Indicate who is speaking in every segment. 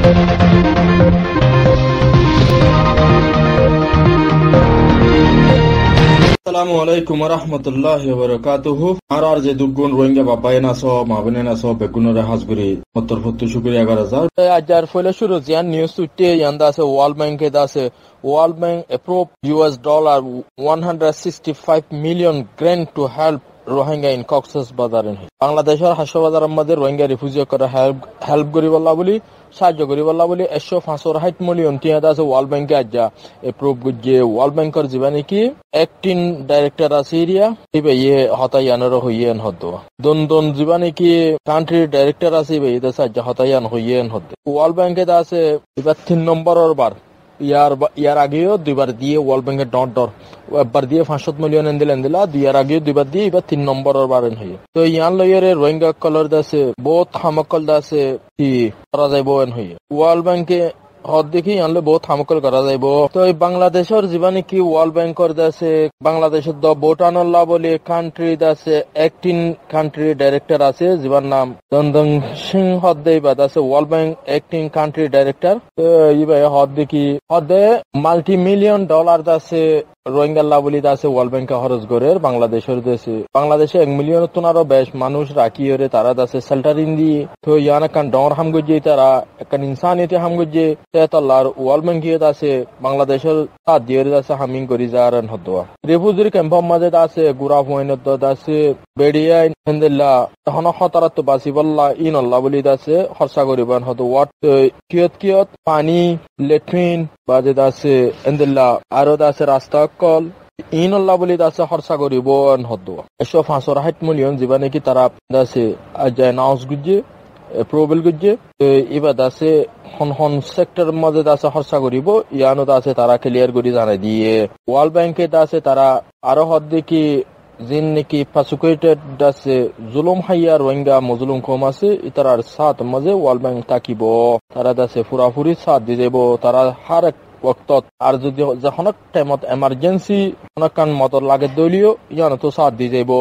Speaker 1: আসসালামু আলাইকুম ওয়া রাহমাতুল্লাহি ওয়া বারাকাতুহু। আর যে দুগুণ রোহিঙ্গা বাবাইনা সো মাবনেনা সো বেগুনরে হাজগুরি উত্তর ফুত্তু শুকরিয়া 11000
Speaker 2: আজার ফলে শুরু জিয়ান নিউজ টুটে ইয়ান্দা আছে ওয়ার্ল্ড ব্যাংকে দাসে world bank approve $165 million grant to help Rohingya in Cox's বাজার। বাংলাদেশের হাসপাতালের মধ্যে রোহিঙ্গা রিফিউজি করে হেল্প করিবল্লা বলি সাহায্য করিবল্লা বলি 165 মিলিয়ন টিয়া আছে ওয়ার্ল্ড ব্যাংকে আজ্জা এপ্রুভ করছে। ওয়ার্ল্ড ব্যাংকের জীবানি কি অ্যাক্টিং ডাইরেক্টর আছে এরিয়া ইবে ইয়ে হতায়ানোর হইয়েন হতো দন জীবানি কি কান্ট্রি ডাইরেক্টর আছে ইবে ইদা সাহায্য হতায়ান হইয়েন হতো। ওয়ার্ল্ড ব্যাংকে আছে এবার 3 নম্বরের বার ইয়ার আগেও দুইবার দিয়ে ওয়ার্ল্ড ব্যাংকের ডর একবার দিয়ে 500 মিলিয়ন দিলা দুইয়ার আগেও দুইবার দিয়ে এবার 3 নম্বরের বারেন হয়ে। তো ইয়ান লইয়ারে রোহিঙ্গা কলর দাসে বহুত হামকল দাসে কি করা যাইব এন হয়ে ওয়ার্ল্ড ব্যাংকে হদ দেখি আনলে বহুত হামকল করা যাইব। তো এই বাংলাদেশের জীবানি কি ওয়ার্ল্ড ব্যাংকের দাসে বাংলাদেশের ভুটানুল্লাহ বলে কান্ট্রি দাসে অ্যাক্টিং কান্ট্রি ডাইরেক্টর আছে জীবার নাম দন্দং সিং হদ দেবা দাসে world bank acting country director. তো ইবে হদ দেখি হদে $multi-million দাসে রোহিঙ্গা বলি দাসে ওয়ার্ল্ড ব্যাংকে খরচ করে বাংলাদেশের দেশে বাংলাদেশে 1 মিলিয়ন তোনারও বেশ মানুষ রাখি ওরে তারা দাসে শেল্টারিং দিয়ে তো ইয়ান কান ডর হাম গজে তারা কান ইনসানিয়তে হাম গজে তেতাল্লার ওয়ার্ল্ড ব্যাংকে দাসে বাংলাদেশের সাথ দিয়ে দাসে হামিং করি যারান হতো রিফিউজি ক্যাম্পের মাঝে দাসে গুরা পয়েন্ট দাসে বেড়িয়া ইনদিল্লা তখন খতরাত বাসিবল্লা ইনল্লাহ বলি দাসে খরচা করিবান হতো ওয়াট কিয়ত পানি লেট্রিন বাজে দাসে ইনদিল্লা আরো দাসে রাস্তা কল ইনল্লাহ বলি দাসে খরচা করিব হতো 165 মিলিয়ন জীবানে কি তারা দাসে আজ অ্যানাউন্স গুজে প্রবেল গুজে এবার দাসে হন সেক্টর মধ্যে দাসে খরচা করিব ইয়ানো দাসে তারা ক্লিয়ার করি জানাই দিয়ে। ওয়ার্ল্ড ব্যাংকে দাসে তারা আরো হদ দেখি জিন নাকি পাসুকেটেড দাসে জুলুম হাইয়া রোহিঙ্গা মজলুম কম আছে ইতারার সাথ মাঝে ওয়ার্ল্ড ব্যাংক থাকিব তারা দাসে পুরাপুরি সাথ দি দেব তারা হার এক ওয়াক্তত আর যদি যখন টাইমত এমার্জেন্সি অনেকখান মতর লাগে দলীয় ইয়ানো তো সাথ দি যাব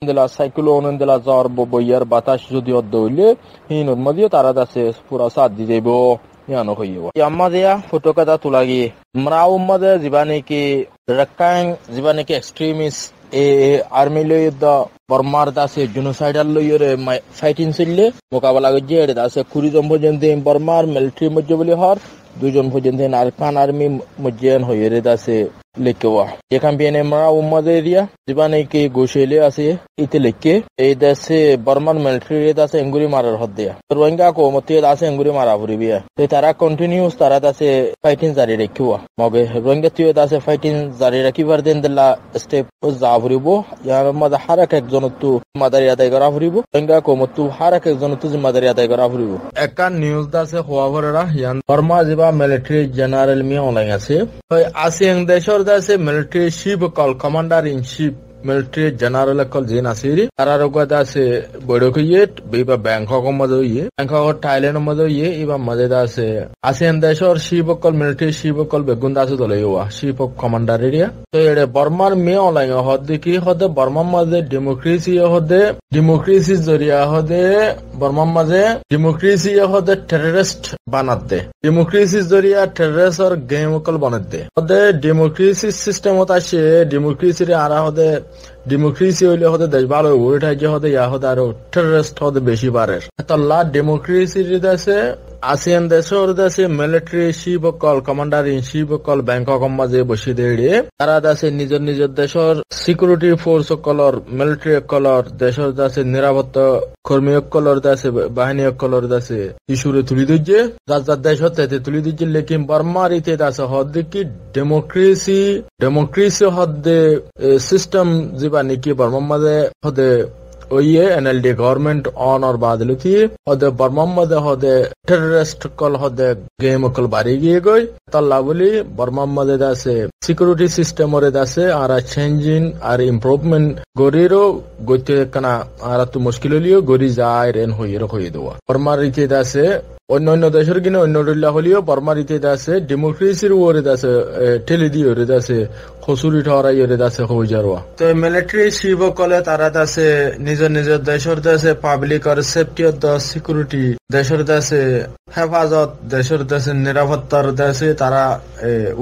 Speaker 2: দিলা সাইক্লোন দিলা জ্বর বইয়ার বাতাস যদি দইলে হিনোর মধ্যে তারা দাসে পুরা সাথ দি যাব ইয়ানো হইব। আম্মা দিয়া ফটো কথা তুলাগি আমরা উম্মাদে জীবানে কি রাকাং জীবানে কি এক্সট্রিমিস্ট আর্মি লইদ বর্মার দাসে জেনোসাইডাল লইরে ফাইটিং চললে মোকাবেলা করছে এটা দাসে 20 জন পর্যন্ত বর্মার মিলিটারি মধ্যে বলি হর 2 জন পর্যন্ত আরকান আর্মি মধ্যে হয়ে দাসে লেখা এ ক্যাম্পেইনে আমরা উম্মাদ এরিয়া জীবানে কি গোশেলে আছে ইতে লেখে এই দেশে বর্মার মিলিটারি দাসে এঙ্গুরি মারার হদ দেয়া রোহিঙ্গা কো মতে দাসে এঙ্গুরি মারা ভরিবিয়া তো তারা কন্টিনিউস তারা দাসে ফাইটিং জারি রাখিবা মগে রোহিঙ্গা তুই দাসে ফাইটিং জারি রাখিবার দেন দিলা স্টেপ যা ভরিব ইয়ার মধ্যে হারাক একজন তো মাদারি আদায় করা ভরিব রোহিঙ্গা কো মতে হারাক একজন তো জিম্মাদারি আদায় করা ভরিব। একটা নিউজ দাসে হওয়া ভরা ইয়ান বর্মা জিবা মিলিটারি জেনারেল মি অনলাইন আছে আসিং দেশর দাসে মিলিটারি চিফ কল commander in chief military general কল জিন আসিরি তারার কথা আছে বড়ক ইয়ে বেবা ব্যাংকক মধ্যে ইয়ে ব্যাংকক থাইল্যান্ড মধ্যে ইয়ে ইবা মধ্যে আছে আসিয়ান দেশর চিফ কল মিলিটারি চিফ কল বেগুন দাসে দলে ইয়া চিফ অফ কমান্ডার এরিয়া। তো এড়ে বর্মার মে অনলাইন হদে কি হদে বর্মার মাঝে ডেমোক্রেসি জরিয়া হদে বর্মার মাঝে ডেমোক্রেসি হদে টেররিস্ট বানাতে ডেমোক্রেসি জরিয়া টেররিস্ট গেম কল বানাতে হদে ডেমোক্রেসি সিস্টেম আছে ডেমোক্রেসি আরা হদে ডেমোক্রেসি হইলে হতে দেশ ভালো ওইটা যে হতে ইয়া হতে আরো টেররিস্ট হতে বেশি বাড়ে তাল্লা ডেমোক্রেসি আছে আসিয়ান দেশের দেশে মিলিটারি চিফ কল commander in chief call Bangkok মাঝে বসে দেড়ে তারা দাসে নিজের দেশের security force colour military colour দেশের দাসে নিরাপত্তা কর্মী কলর দাসে বাহিনী কলর দাসে ইস্যুরে তুলি দিচ্ছে যার দেশ হতে তুলি দিচ্ছে লেকিন বর্মার ইতে দাসে হদ কি ডেমোক্রেসি হদে সিস্টেম जीवा निकी बर्मा मदे होदे ओये एनएलडी गवर्नमेंट ऑन और बादल थी होदे बर्मा मदे होदे टेररिस्ट कल होदे गेम कल बारी गिए गई तल्ला बोली बर्मा मदे दासे सिक्योरिटी सिस्टम ओरे दासे आरा चेंजिंग आर इम्प्रूवमेंट गोरीरो गोते कना आरा तो मुश्किल लियो गोरी जाय रेन होइरो होई दोवा बर्मा रीते दासे অন্য দেশের কিনে অন্য হলেও বর্মার ইতে আছে ডেমোক্রেসির ওরে আছে ঠেলে দিয়ে ওরে আছে খসুরি ঠরাই ওরে আছে হয়ে যাওয়া। তো মিলিটারি চিফ কলে তারা আছে নিজের দেশের আছে পাবলিক আর সেফটি অফ দ্য সিকিউরিটি দেশের আছে
Speaker 1: হেফাজত দেশের দেশে নিরাপত্তার দেশে তারা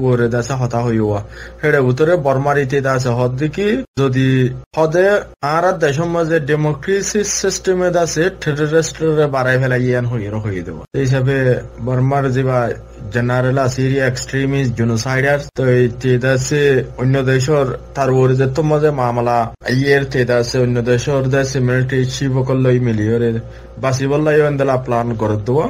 Speaker 1: উরে দেশে হতা হইয়া হেডে ভিতরে বর্মারিতে দেশে হদ দেখি যদি হদে আর দেশের মাঝে ডেমোক্রেসি সিস্টেমে দেশে টেররিস্টরে বাড়াই ফেলা ইয়ান হয়ে দেব এই হিসাবে বর্মার যেবা জেনারেল সিরিয়া এক্সট্রিমিস্ট জেনোসাইডার তো এই দেশে অন্য দেশের তার উপরে যে মাঝে মামলা ইয়ের দেশে অন্য দেশের মিলিটারি চিফ করলে মিলিয়ে বাসিবল্লাই প্লান করে দেওয়া